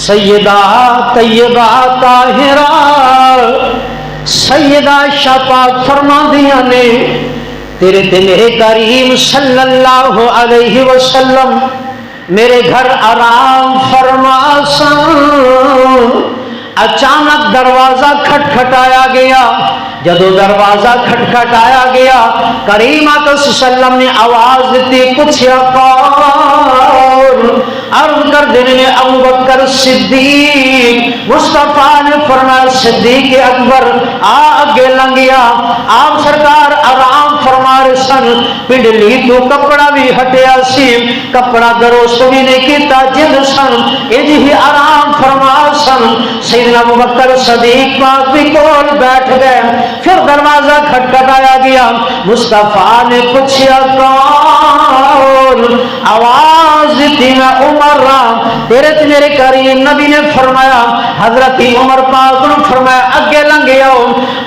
سیدہ طیبہ طاہرہ سیدہ شفاعت فرما دیا نے تیرے تے میرے کریم صلی اللہ علیہ وسلم میرے گھر آرام فرما سن۔ اچانک دروازہ کھٹکھٹایا گیا، جدو دروازہ کھٹکھٹایا گیا کریم آقا صلی اللہ علیہ وسلم نے آواز دیتی، پوچھا کون؟ عرض کر دینے نے ابو بکر صدیق۔ مصطفیٰ نے فرمایا صدیق اکبر آگے لنگیا۔ آپ سرکار آرام فرما رہے سن، پنڈلی تو کپڑا بھی ہٹیا سی، کپڑا درست بھی نہیں کیتا جد سن، اج ہی آرام فرما سن۔ سیدنا ابو بکر صدیق پاک بھی کول بیٹھ گئے، پھر دروازہ کھٹکھٹایا گیا، مصطفیٰ نے پوچھا کون؟ آواز دی میں عمر رام۔ تیرے میرے کریم نبی نے فرمایا، حضرت عمر پاک نے فرمایا اگے لنگے آؤ۔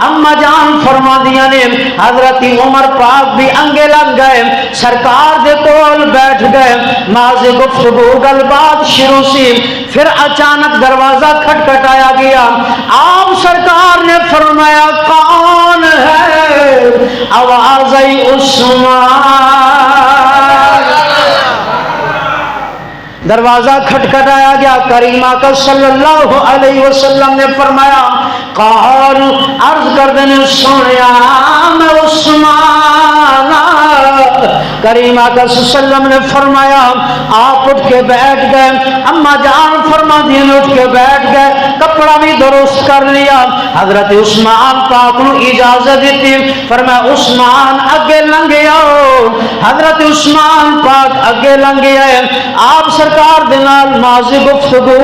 اما جان فرما دیا نے حضرت عمر پاک بھی انگے لگ گئے، سرکار دے کول بیٹھ گئے، ماضی گفتگو گل بات شروع سی۔ پھر اچانک دروازہ کھٹکھٹایا گیا، آپ سرکار نے فرمایا کون ہے؟ آواز آئی عثمان۔ دروازہ کھٹکھٹایا گیا، کریم آقا صلی اللہ علیہ وسلم نے فرمایا کون؟ عرض کر دینے سنیا میں عثمان۔ کریم آقا صلی اللہ علیہ وسلم نے فرمایا آپ اٹھ کے بیٹھ گئے، اما جان فرما دین اٹھ کے بیٹھ گئے، کپڑا بھی درست کر لیا۔ حضرت عثمان پاک نے اجازت دیتی، فرمایا عثمان اگے لنگے آؤ۔ حضرت عثمان پاک اگے لنگے آئے، آپ سرکار دنال ماضی گفتگو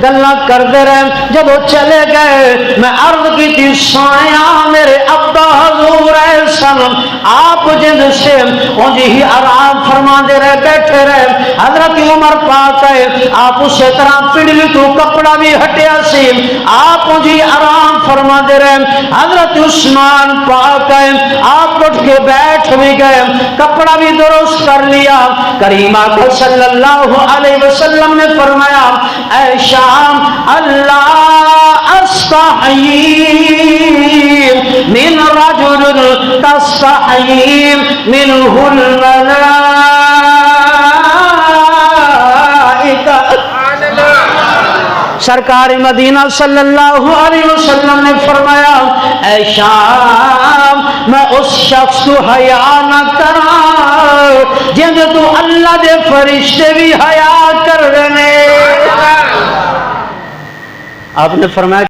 گلہ کر دے رہے، جب وہ چلے گئے میں عرض کی تھی سویا میرے ابا حضور سن، آپ جن سے انجی ہی آرام فرما دے رہے بیٹھے رہے۔ حضرت عمر پاک ہے، آپ اسی طرح پڑلی تو کپڑا بھی ہٹیا سی، آپ انجی آرام فرما دے رہے۔ حضرت عثمان پاک ہے، آپ اٹھ کے بیٹھ بھی گئے، کپڑا بھی درست کر لیا۔ کریم آقا صلی اللہ علیہ وسلم نے فرمایا اے شام اللہ استحیی من رجل تستحیی منہ الملائکہ۔ سرکار مدینہ صلی اللہ علیہ وسلم نے فرمایا اے شام میں اس شخص کو حیا نہ کرا جن تو اللہ دے فرشتے بھی حیا کر رہے۔ آپ نے فرمایا